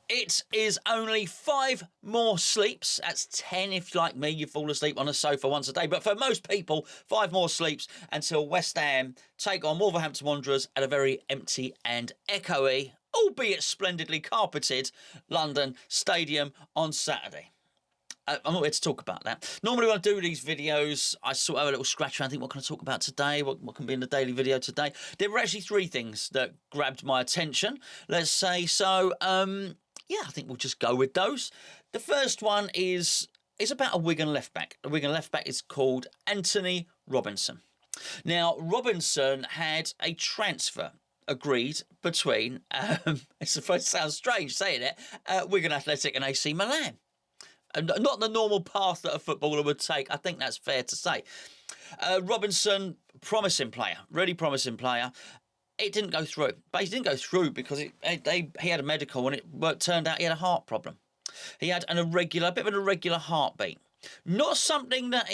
It is only 5 more sleeps. That's 10 if, like me, you fall asleep on a sofa once a day. But for most people, 5 more sleeps until West Ham take on Wolverhampton Wanderers at a very empty and echoey, albeit splendidly carpeted, London Stadium on Saturday. I'm not here to talk about that. Normally when I do these videos, I sort of have a little scratch around, think, what can I talk about today? What can be in the daily video today? There were actually 3 things that grabbed my attention, let's say. So, yeah, I think we'll just go with those. The first one is about a Wigan left-back. The Wigan left-back is called Antonee Robinson. Now, Robinson had a transfer agreed between, it sounds strange saying it, Wigan Athletic and AC Milan. Not the normal path that a footballer would take. I think that's fair to say. Robinson, promising player, really promising player. It didn't go through. But he didn't go through because he had a medical and it turned out he had a heart problem. He had a bit of an irregular heartbeat. Not something that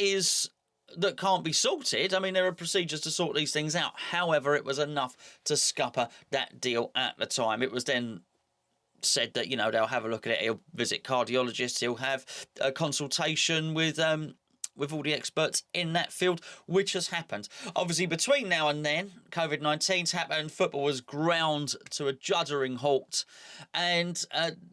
can't be sorted. I mean, there are procedures to sort these things out. However, it was enough to scupper that deal at the time. It was then said that, they'll have a look at it. He'll visit cardiologists. He'll have a consultation with all the experts in that field, which has happened. Obviously, between now and then, COVID-19's happened. Football was ground to a juddering halt, and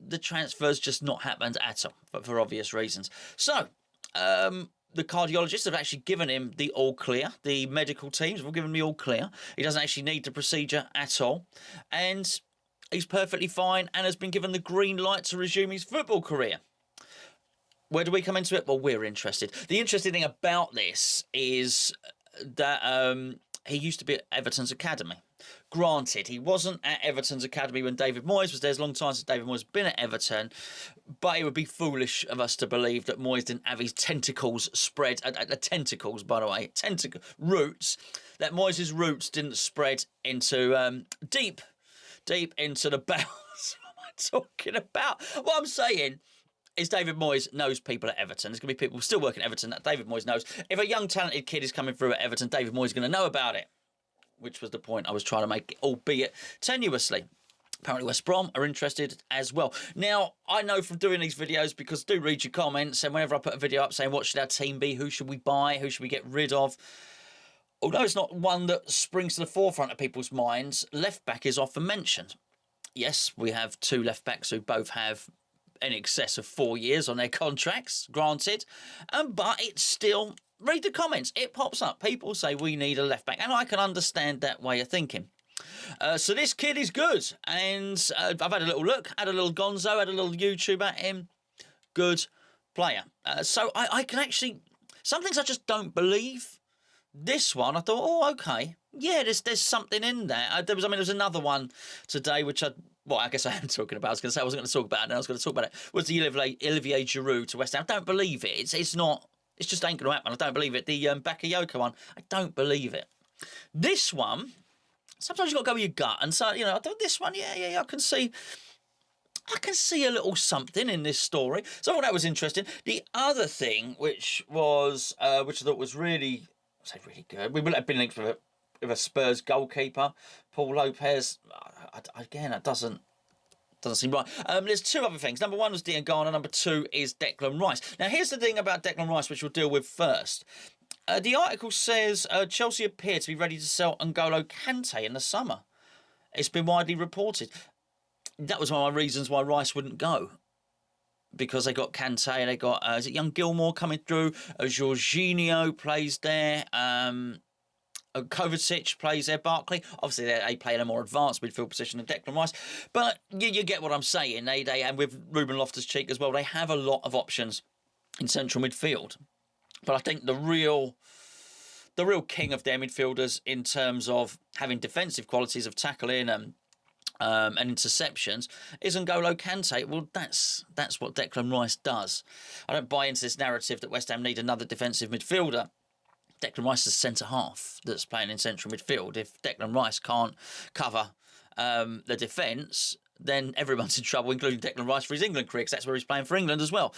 the transfer's just not happened at all, for obvious reasons. So, the cardiologists have actually given him the all clear. The medical teams have given him the all clear. He doesn't actually need the procedure at all, and he's perfectly fine and has been given the green light to resume his football career. Where do we come into it? Well, we're interested. The interesting thing about this is that he used to be at Everton's academy. Granted, he wasn't at Everton's academy when David Moyes was there. It's a long time since David Moyes has been at Everton. But it would be foolish of us to believe that Moyes didn't have his tentacles spread, tentacles, by the way, roots, that Moyes' roots didn't spread into deep into the bowels. What am I talking about? What I'm saying is David Moyes knows people at Everton. There's going to be people still working at Everton that David Moyes knows. If a young, talented kid is coming through at Everton, David Moyes is going to know about it, which was the point I was trying to make, albeit tenuously. Apparently West Brom are interested as well. Now, I know from doing these videos, because do read your comments, and whenever I put a video up saying what should our team be, who should we buy, who should we get rid of, although it's not one that springs to the forefront of people's minds, left-back is often mentioned. Yes, we have 2 left-backs who both have in excess of 4 years on their contracts, granted. But it's still, read the comments, it pops up. People say we need a left-back, and I can understand that way of thinking. So this kid is good, and I've had a little look, had a little Gonzo, had a little YouTube at him. Good player. So I can actually, some things I just don't believe. This one, I thought, oh, okay. Yeah, there's something in there. There was another one today, which I guess I am talking about. I was going to say I wasn't going to talk about it, and I was going to talk about it. Was the Olivier Giroud to West Ham? I don't believe it. It's not. It's just ain't going to happen. I don't believe it. The Bakayoko one, I don't believe it. This one, sometimes you've got to go with your gut. And so, I thought this one, yeah, I can see a little something in this story. So I thought that was interesting. The other thing, which I thought was really good. We would have been linked with a Spurs goalkeeper, Paul Lopez. Again, that doesn't seem right. There's 2 other things. Number 1 was Diangana. Number 2 is Declan Rice. Now, here's the thing about Declan Rice, which we'll deal with first. The article says Chelsea appear to be ready to sell N'Golo Kante in the summer. It's been widely reported. That was one of my reasons why Rice wouldn't go. Because they got Kante, they got, is it young Gilmore coming through? Jorginho plays there. Kovacic plays there. Barkley. Obviously, they play in a more advanced midfield position than Declan Rice. But you get what I'm saying. They and with Ruben Loftus-Cheek as well, they have a lot of options in central midfield. But I think the real king of their midfielders in terms of having defensive qualities of tackling and interceptions is N'Golo Kante. Well, that's what Declan Rice does. I don't buy into this narrative that West Ham need another defensive midfielder. Declan Rice is centre-half that's playing in central midfield. If Declan Rice can't cover the defence, then everyone's in trouble, including Declan Rice for his England career, because that's where he's playing for England as well.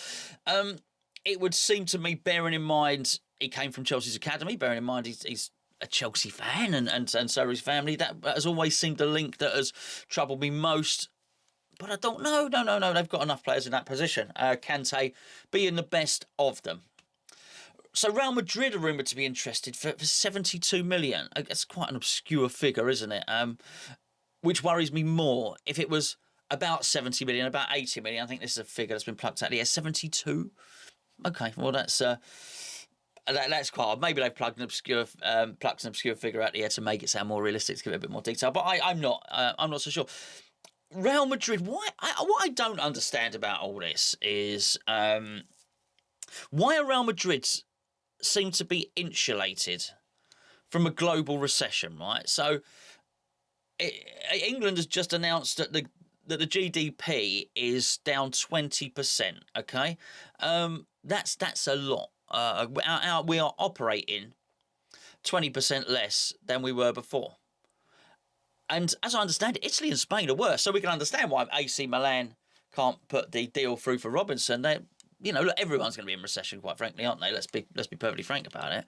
It would seem to me, bearing in mind he came from Chelsea's academy, bearing in mind he's a Chelsea fan and so is his family, that has always seemed the link that has troubled me most But I don't know. No. They've got enough players in that position. Kante being the best of them. So Real Madrid are rumoured to be interested for 72 million. That's quite an obscure figure, isn't it? Which worries me more. If it was about 70 million, about 80 million, I think this is a figure that's been plucked out. Yeah, 72. Okay, well that's quite odd. Maybe they've plucked an obscure figure out here to make it sound more realistic, to give it a bit more detail. But I'm not so sure. Real Madrid. What I don't understand about all this is why are Real Madrid seem to be insulated from a global recession, right? So England has just announced that the GDP is down 20%. Okay, that's a lot. We are operating 20% less than we were before. And as I understand it, Italy and Spain are worse. So we can understand why AC Milan can't put the deal through for Robinson. They, look, everyone's going to be in recession, quite frankly, aren't they? Let's be perfectly frank about it.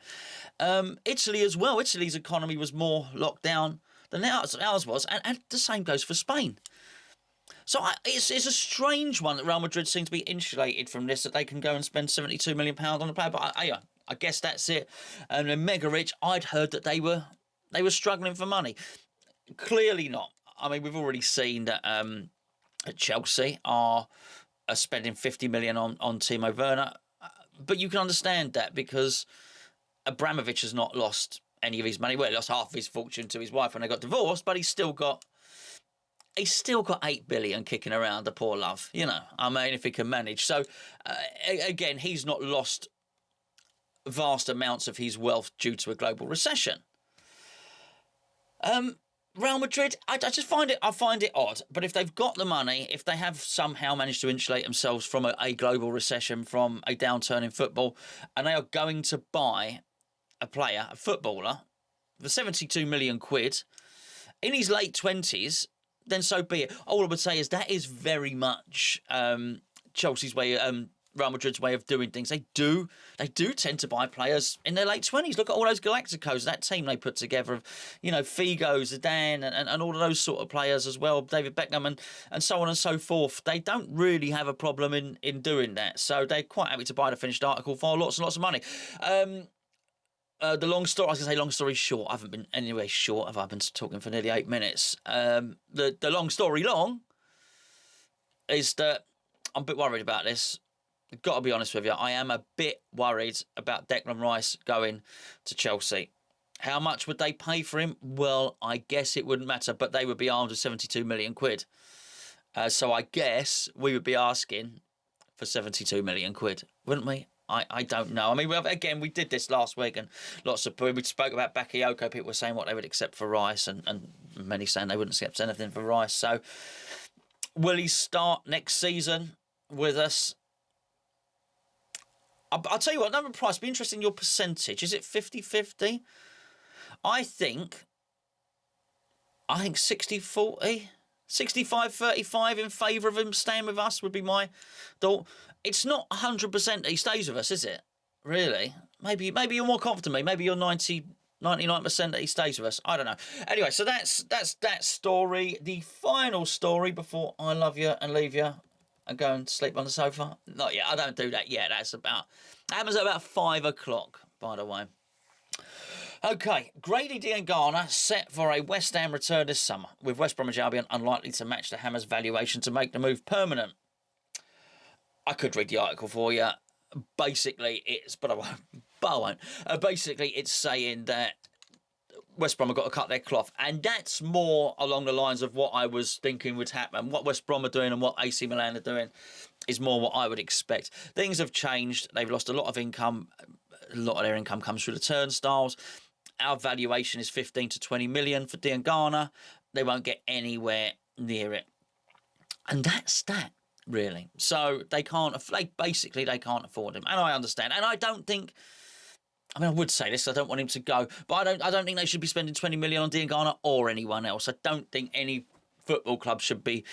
Italy as well. Italy's economy was more locked down than ours was, and the same goes for Spain. So it's a strange one that Real Madrid seem to be insulated from this, that they can go and spend £72 million on a player. But I guess that's it. And then mega rich, I'd heard that they were struggling for money. Clearly not. I mean, we've already seen that Chelsea are spending 50 million on Timo Werner, but you can understand that because Abramovich has not lost any of his money. Well, he lost half of his fortune to his wife when they got divorced, but he's still got 8 billion kicking around, the poor love. I mean, if he can manage. So again, he's not lost vast amounts of his wealth due to a global recession. Real Madrid, I just find it odd. But if they've got the money, if they have somehow managed to insulate themselves from a global recession, from a downturn in football, and they are going to buy a player, a footballer, for 72 million quid in his late 20s, then so be it. All I would say is that is very much Chelsea's way, Real Madrid's way of doing things. They do tend to buy players in their late 20s. Look at all those Galacticos, that team they put together of, Figo, Zidane, and all of those sort of players as well, David Beckham and so on and so forth. They don't really have a problem in doing that. So they're quite happy to buy the finished article for lots and lots of money. The long story, I was going to say long story short, I haven't been anywhere short, have I been talking for nearly 8 minutes. The long story long is that I'm a bit worried about this. I've got to be honest with you. I am a bit worried about Declan Rice going to Chelsea. How much would they pay for him? Well, I guess it wouldn't matter, but they would be armed with 72 million quid. So I guess we would be asking for 72 million quid, wouldn't we? I don't know. I mean, again, we did this last week, and we spoke about Bakayoko. People were saying what they would accept for Rice, and many saying they wouldn't accept anything for Rice. So will he start next season with us? I'll tell you what, number price, be interested in your percentage. Is it 50-50? I think 60-40, 65-35 in favour of him staying with us would be my thought. It's not 100% that he stays with us, is it? Really? Maybe you're more confident than me. Maybe you're 99% that he stays with us. I don't know. Anyway, so that's that story. The final story before I love you and leave you and go and sleep on the sofa. Not yet. I don't do that yet. That happens at about 5 o'clock, by the way. Okay, Grady Diangana set for a West Ham return this summer, with West Bromwich Albion unlikely to match the Hammers' valuation to make the move permanent. I could read the article for you. Basically, but I won't. Basically, it's saying that West Brom have got to cut their cloth, and that's more along the lines of what I was thinking would happen. What West Brom are doing and what AC Milan are doing is more what I would expect. Things have changed. They've lost a lot of income. A lot of their income comes through the turnstiles. Our valuation is 15 to 20 million for Diangana. They won't get anywhere near it. And that's that, really. So they can't afford him. And I understand. And I don't think, I would say this, I don't want him to go, but I don't think they should be spending 20 million on Diangana or anyone else. I don't think any football club should be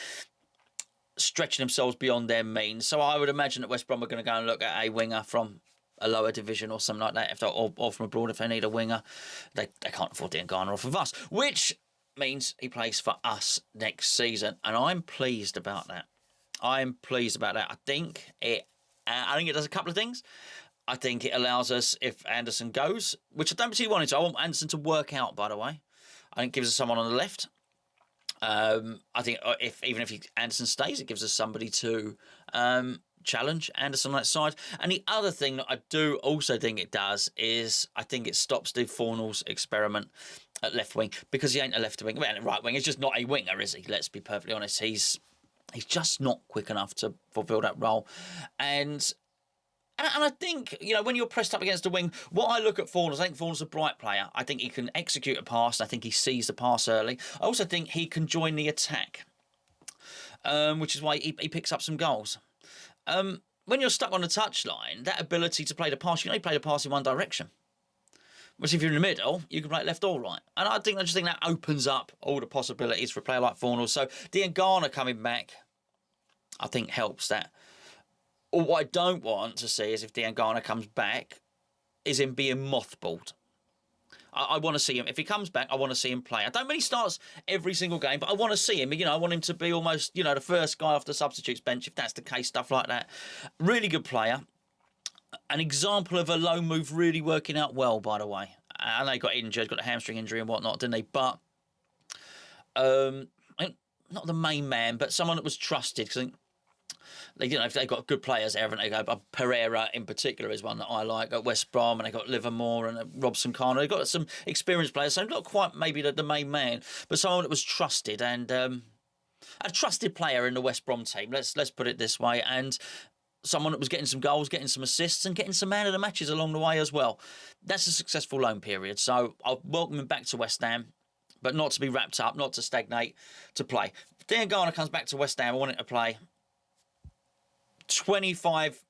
stretching themselves beyond their means. So I would imagine that West Brom are going to go and look at a winger from a lower division or something like that, or from abroad if they need a winger. They can't afford Diangana off of us, which means he plays for us next season, and I'm pleased about that. I think it does a couple of things. I think it allows us, if Anderson goes, which I don't particularly want him to. I want Anderson to work out, by the way. I think it gives us someone on the left. I think even if Anderson stays, it gives us somebody to challenge Anderson on that side. And the other thing that I do also think it does is I think it stops Steve Fornall's experiment at left wing, because he ain't a left wing. Well, right wing. He's just not a winger, is he? Let's be perfectly honest. He's just not quick enough to fulfil that role. And I think, when you're pressed up against the wing, what I look at Fornals, I think Fornals a bright player. I think he can execute a pass. I think he sees the pass early. I also think he can join the attack, which is why he picks up some goals. When you're stuck on the touchline, that ability to play the pass, you can only play the pass in one direction. Whereas if you're in the middle, you can play it left or right. And I just think that opens up all the possibilities for a player like Fornals. So Diangana coming back, I think helps that. Or what I don't want to see is if Diangana comes back, is him being mothballed. I want to see him. If he comes back, I want to see him play. I don't mean he starts every single game, but I want to see him. I want him to be almost, the first guy off the substitutes bench, if that's the case, stuff like that. Really good player. An example of a low move really working out well, by the way. I know he got injured, got a hamstring injury and whatnot, didn't he? But not the main man, but someone that was trusted. Because they've got good players there, haven't they? Pereira in particular is one that I like at West Brom, and they got Livermore and Robson Carno. They've got some experienced players, so not quite maybe the main man, but someone that was trusted, and a trusted player in the West Brom team. Let's put it this way, and someone that was getting some goals, getting some assists, and getting some man of the matches along the way as well. That's a successful loan period, so I'll welcome him back to West Ham, but not to be wrapped up, not to stagnate, to play. If Diangana comes back to West Ham, I want him to play 25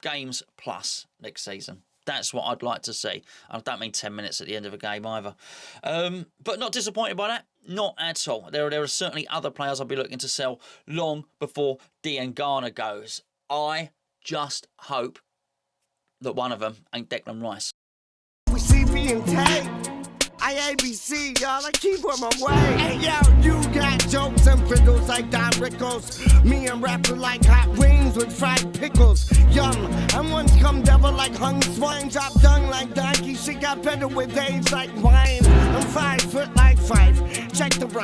games plus next season. That's what I'd like to see. I don't mean 10 minutes at the end of a game either. But not disappointed by that. Not at all. There are certainly other players I'll be looking to sell long before Diangana goes. I just hope that one of them ain't Declan Rice. We see me and Tay. IABC, y'all, I keep on my way. Hey, yo, you got jokes and fiddles like Don Rickles. Me, I'm rapping like hot wings with fried pickles. Yum, and once come devil like hung swine. Drop dung like donkey. She got better with age like wine. I'm 5 foot like 5. Check the rhyme.